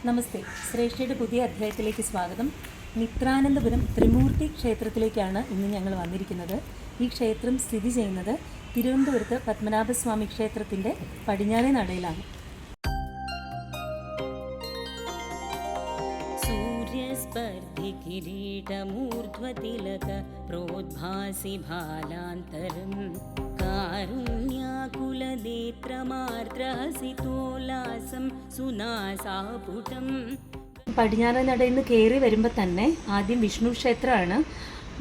നമസ്തേ. ശ്രേഷ്ഠയുടെ പുതിയ അധ്യായത്തിലേക്ക് സ്വാഗതം. മിത്രാനന്തപുരം ത്രിമൂർത്തി ക്ഷേത്രത്തിലേക്കാണ് ഇന്ന് ഞങ്ങൾ വന്നിരിക്കുന്നത്. ഈ ക്ഷേത്രം സ്ഥിതി ചെയ്യുന്നത് തിരുവനന്തപുരത്ത് പത്മനാഭസ്വാമി ക്ഷേത്രത്തിൻ്റെ പടിഞ്ഞാറേ നടയിലാണ്. സൂര്യസ്പർദ്ധി കിരീടമൂർധ്വതിലക പ്രോദ്ഭാസി ഭാലാന്തരം കാരുണ്യാകുലനേത്രമാർദ്രഹസിതോല്ലാസം സുനാസാപുടം. പടിഞ്ഞാറേ നടയിൽ നിന്ന് കയറി വരുമ്പോൾ തന്നെ ആദ്യം വിഷ്ണു ക്ഷേത്രമാണ്.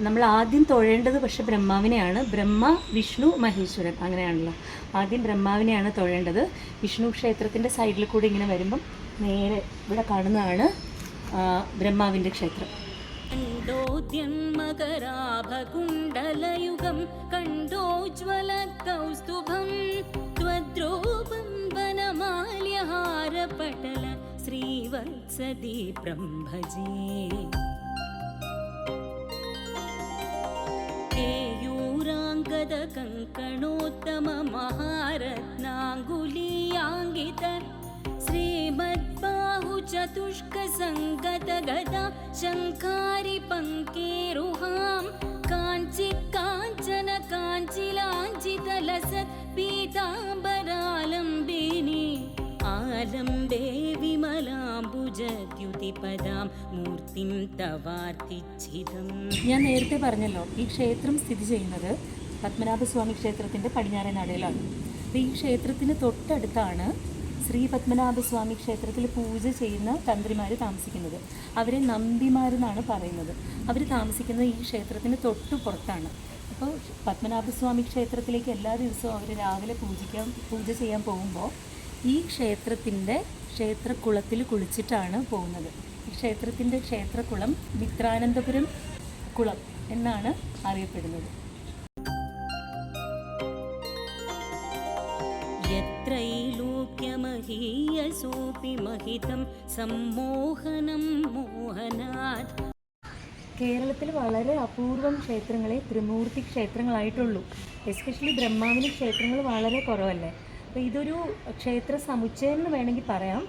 നമ്മൾ ആദ്യം തൊഴേണ്ടത് പക്ഷെ ബ്രഹ്മാവിനെയാണ്. ബ്രഹ്മ, വിഷ്ണു, മഹേശ്വരൻ അങ്ങനെയാണല്ലോ. ആദ്യം ബ്രഹ്മാവിനെയാണ് തൊഴേണ്ടത്. വിഷ്ണു ക്ഷേത്രത്തിൻ്റെ സൈഡിൽ കൂടി ഇങ്ങനെ വരുമ്പം നേരെ ഇവിടെ കാണുന്നതാണ് ബ്രഹ്മാവിൻ്റെ ക്ഷേത്രം. കണ്ടോദ്യം മകരാഭകുണ്ടലയുഗം കണ്ടോജ്വലകൗസ്തുഭം ത്വദ്രൂപം വനമാല്യഹാരപടല ശ്രീവത്സദീപ്രം ഭജേ. കേയൂരാംഗദ കങ്കണോത്തമ മഹാരത്നാംഗുലീയാംഗിത ശ്രീമദ്ബാഹു ചതുഷ്ക സംഗത ഗദ ശംഖാരി പങ്കേരുഹാം കാഞ്ചിത് കാഞ്ചന കാഞ്ചിലാഞ്ചിതലസത് പീതാംബരാലംബിനി ആലംബേ വിമലാംബുജദ്യുതിപദാം മൂർത്തിം തവാർത്തിച്ഛിതം. ഞാൻ നേരത്തെ പറഞ്ഞല്ലോ, ഈ ക്ഷേത്രം സ്ഥിതി ചെയ്യുന്നത് പത്മനാഭസ്വാമി ക്ഷേത്രത്തിൻ്റെ പടിഞ്ഞാറേ നടയിലാണ്. അപ്പോൾ ഈ ക്ഷേത്രത്തിന് തൊട്ടടുത്താണ് ശ്രീ പത്മനാഭസ്വാമി ക്ഷേത്രത്തിൽ പൂജ ചെയ്യുന്ന തന്ത്രിമാർ താമസിക്കുന്നത്. അവരെ നമ്പിമാരെന്നാണ് പറയുന്നത്. അവർ താമസിക്കുന്നത് ഈ ക്ഷേത്രത്തിന് തൊട്ടു പുറത്താണ്. അപ്പോൾ പത്മനാഭസ്വാമി ക്ഷേത്രത്തിലേക്ക് എല്ലാ ദിവസവും അവർ രാവിലെ പൂജ ചെയ്യാൻ പോകുമ്പോൾ ഈ ക്ഷേത്രത്തിൻ്റെ ക്ഷേത്രക്കുളത്തിൽ കുളിച്ചിട്ടാണ് പോകുന്നത്. ഈ ക്ഷേത്രത്തിൻ്റെ ക്ഷേത്രക്കുളം മിത്രാനന്തപുരം കുളം എന്നാണ് അറിയപ്പെടുന്നത്. യത്രൈലോക്യമഹീയസോപി മഹിതം സമ്മോഹനം മോഹനാത്. കേരളത്തിൽ വളരെ അപൂർവം ക്ഷേത്രങ്ങളെ ത്രിമൂർത്തി ക്ഷേത്രങ്ങളായിട്ടുള്ളൂ. എസ്പെഷ്യലി ബ്രഹ്മാവിന് ക്ഷേത്രങ്ങൾ വളരെ കുറവല്ലേ. അപ്പോൾ ഇതൊരു ക്ഷേത്ര സമുച്ചയം എന്ന് വേണമെങ്കിൽ പറയാം.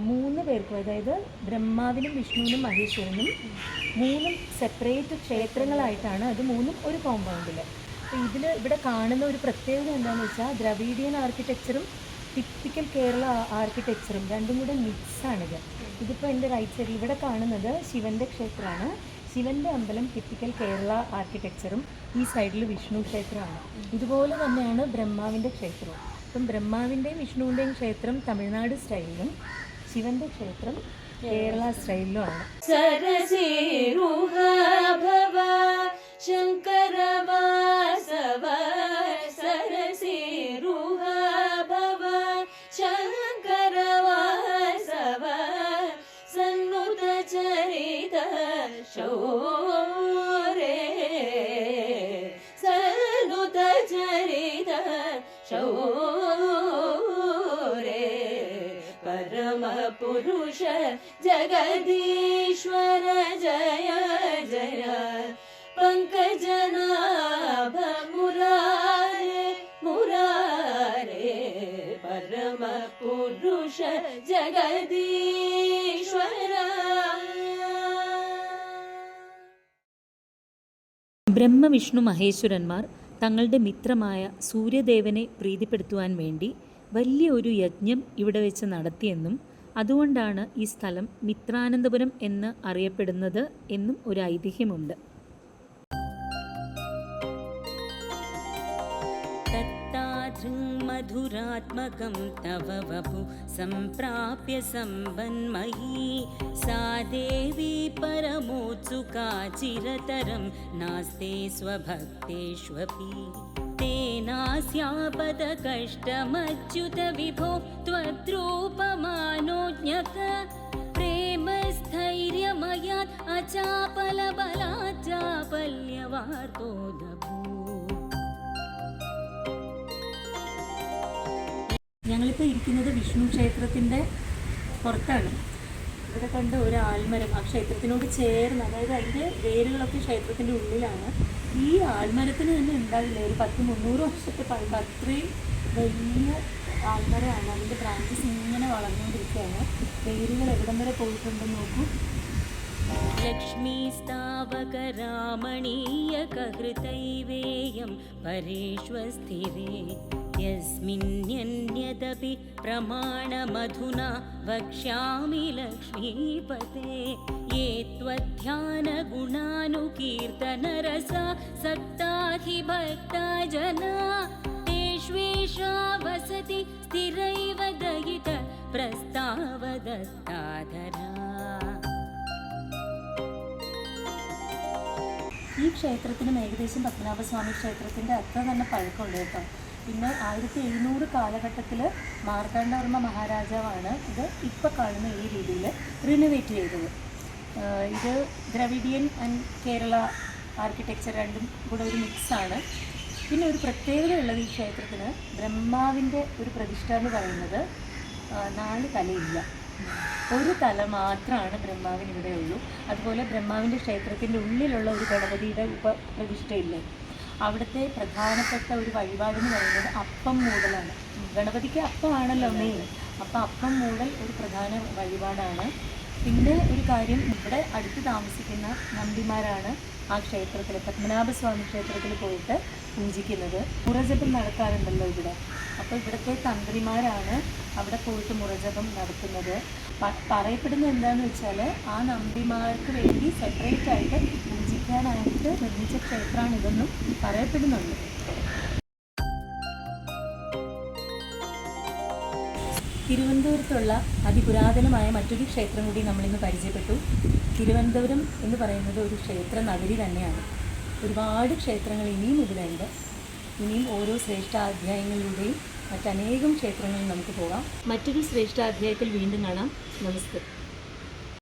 3 പേർക്കും, അതായത് ബ്രഹ്മാവിനും വിഷ്ണുവിനും മഹേശ്വരനും 3 സെപ്പറേറ്റ് ക്ഷേത്രങ്ങളായിട്ടാണ്. അത് 3 ഒരു കോമ്പൗണ്ടിൽ. അപ്പോൾ ഇവിടെ കാണുന്ന ഒരു പ്രത്യേകത എന്താണെന്ന് വെച്ചാൽ ദ്രവീഡിയൻ ആർക്കിടെക്ചറും ടിപ്പിക്കൽ കേരള ആർക്കിടെക്ചറും രണ്ടും കൂടെ മിക്സാണിത്. ഇതിപ്പോൾ എൻ്റെ റൈറ്റ് സൈഡിൽ ഇവിടെ കാണുന്നത് ശിവൻ്റെ ക്ഷേത്രമാണ്. ശിവൻ്റെ അമ്പലം ടിപ്പിക്കൽ കേരള ആർക്കിടെക്ചറും ഈ സൈഡിൽ വിഷ്ണു ക്ഷേത്രമാണ്. ഇതുപോലെ തന്നെയാണ് ബ്രഹ്മാവിൻ്റെ ക്ഷേത്രവും. അപ്പം ബ്രഹ്മാവിൻ്റെയും വിഷ്ണുവിൻ്റെയും ക്ഷേത്രം തമിഴ്നാട് സ്റ്റൈലിലും ശിവൻ്റെ ക്ഷേത്രം കേരള സ്റ്റൈലിലുമാണ്. ശങ്കര വാസവ സരസിരുഹ ഭവ ശങ്കര വാസവ സന്നുത ചരിത ശൗരേ സന്നുത ചരിത ശൗരേ പരമ പുരുഷ ജഗദീശ്വര ജയ ജയ പങ്കജനാഭ മുരാരേ മുരാരേ പരമ പുരുഷ ജഗദീശ്വര. ബ്രഹ്മ, വിഷ്ണു, മഹേശ്വരന്മാർ തങ്ങളുടെ മിത്രമായ സൂര്യദേവനെ പ്രീതിപ്പെടുത്തുവാൻ വേണ്ടി വലിയ ഒരു യജ്ഞം ഇവിടെ വെച്ച് നടത്തിയെന്നും അതുകൊണ്ടാണ് ഈ സ്ഥലം മിത്രാനന്തപുരം എന്ന് അറിയപ്പെടുന്നത് എന്നും ഒരു ഐതിഹ്യമുണ്ട്. മധുരാത്മകം തവ വപു സംപ്രാപ്യ സമ്പന്മയീ സാ ദേവി പരമോത്സുകാ ചിരതരം നാസ്തേ സ്വഭക്തേഷ്വപി തേനാസ്യാപദ കഷ്ടമച്യുത വിഭോ ത്വദ്രൂപമാനോജ്ഞക പ്രേമസ്ഥൈര്യമയാത് അചാപലബലാത് ചാപല്യവാർത്തോദഭൂ. ഞങ്ങളിപ്പോൾ ഇരിക്കുന്നത് വിഷ്ണു ക്ഷേത്രത്തിൻ്റെ പുറത്താണ്. ഇവിടെ കണ്ട ഒരു ആൽമരം ആ ക്ഷേത്രത്തിനോട് ചേർന്ന്, അതായത് അതിൻ്റെ വേരുകളൊക്കെ ക്ഷേത്രത്തിൻ്റെ ഉള്ളിലാണ്. ഈ ആൽമരത്തിന് തന്നെ ഉണ്ടാവില്ല ഒരു 10-300 വർഷത്തെ പഴക്കം. അത്രയും വലിയ ആൽമരമാണ്. അതിൻ്റെ ബ്രാഞ്ചസ് ഇങ്ങനെ വളർന്നുകൊണ്ടിരിക്കുകയാണ്. വേരുകൾ എവിടം വരെ പോയിട്ടുണ്ടെന്ന് നോക്കൂ. लक्ष्मीस्तावकरामणीयकहृतैवेयं परेष्वस्थिरे यस्मिन्यन्यदपि प्रमाणमधुना वक्ष्यामि लक्ष्मीपते ये त्वध्यानगुणानुकीर्तनरसा सक्ता हि भक्ता जना तेष्वेषा वसति स्थिरैव दयित प्रस्तावदत्ताधरा. ഈ ക്ഷേത്രത്തിനും ഏകദേശം പത്മനാഭസ്വാമി ക്ഷേത്രത്തിൻ്റെ അത്ര തന്നെ പഴക്കമുണ്ട് കേട്ടോ. പിന്നെ 1700 കാലഘട്ടത്തിൽ മാർത്താണ്ഡവർമ്മ മഹാരാജാവാണ് ഇത് ഇപ്പോൾ കാണുന്ന ഈ രീതിയിൽ റിനോവേറ്റ് ചെയ്തത്. ഇത് ദ്രവിഡിയൻ ആൻഡ് കേരള ആർക്കിടെക്ചർ രണ്ടും കൂടെ ഒരു മിക്സാണ്. പിന്നെ ഒരു പ്രത്യേകത ഉള്ളത് ഈ ക്ഷേത്രത്തിന് ബ്രഹ്മാവിൻ്റെ ഒരു പ്രതിഷ്ഠ എന്ന് പറയുന്നത് 4 തലയില്ല, ഒരു തല മാത്രമാണ് ബ്രഹ്മാവിന് ഇവിടെ ഉള്ളൂ. അതുപോലെ ബ്രഹ്മാവിൻ്റെ ക്ഷേത്രത്തിൻ്റെ ഉള്ളിലുള്ള ഒരു ഗണപതിയുടെ ഉപപ്രതിഷ്ഠയില്ലേ, അവിടുത്തെ പ്രധാനപ്പെട്ട ഒരു വഴിപാടെന്ന് പറയുന്നത് അപ്പം മൂടലാണ്. ഗണപതിക്ക് അപ്പമാണല്ലോ മെയിൻ, അപ്പം അപ്പം മൂടൽ ഒരു പ്രധാന വഴിപാടാണ്. പിന്നെ ഒരു കാര്യം, ഇവിടെ അടുത്ത് താമസിക്കുന്ന നമ്പിമാരാണ് ആ ക്ഷേത്രത്തിൽ പത്മനാഭസ്വാമി ക്ഷേത്രത്തിൽ പോയിട്ട് പൂജിക്കുന്നത്. മുറജപം നടക്കാറുണ്ടല്ലോ ഇവിടെ, അപ്പോൾ ഇവിടുത്തെ തന്ത്രിമാരാണ് അവിടെ പോയിട്ട് മുറജപം നടത്തുന്നത്. പറയപ്പെടുന്നത് എന്താണെന്ന് വെച്ചാൽ ആ നമ്പിമാർക്ക് വേണ്ടി സെപ്പറേറ്റ് ആയിട്ട് പൂജിക്കാനായിട്ട് നിർമ്മിച്ച ക്ഷേത്രമാണ് ഇതെന്നും പറയപ്പെടുന്നുണ്ട്. തിരുവനന്തപുരത്തുള്ള അതിപുരാതനമായ മറ്റൊരു ക്ഷേത്രം കൂടി നമ്മളിന്ന് പരിചയപ്പെട്ടു. തിരുവനന്തപുരം എന്ന് പറയുന്നത് ഒരു ക്ഷേത്ര നഗരി തന്നെയാണ്. ഒരുപാട് ക്ഷേത്രങ്ങൾ ഇനിയും ഇവിടെയുണ്ട്. ഇനിയും ഓരോ ശ്രേഷ്ഠാധ്യായങ്ങളിലൂടെയും മറ്റനേകം ക്ഷേത്രങ്ങളിൽ നമുക്ക് പോകാം. മറ്റൊരു ശ്രേഷ്ഠാധ്യായത്തിൽ വീണ്ടും കാണാം. നമസ്തേ.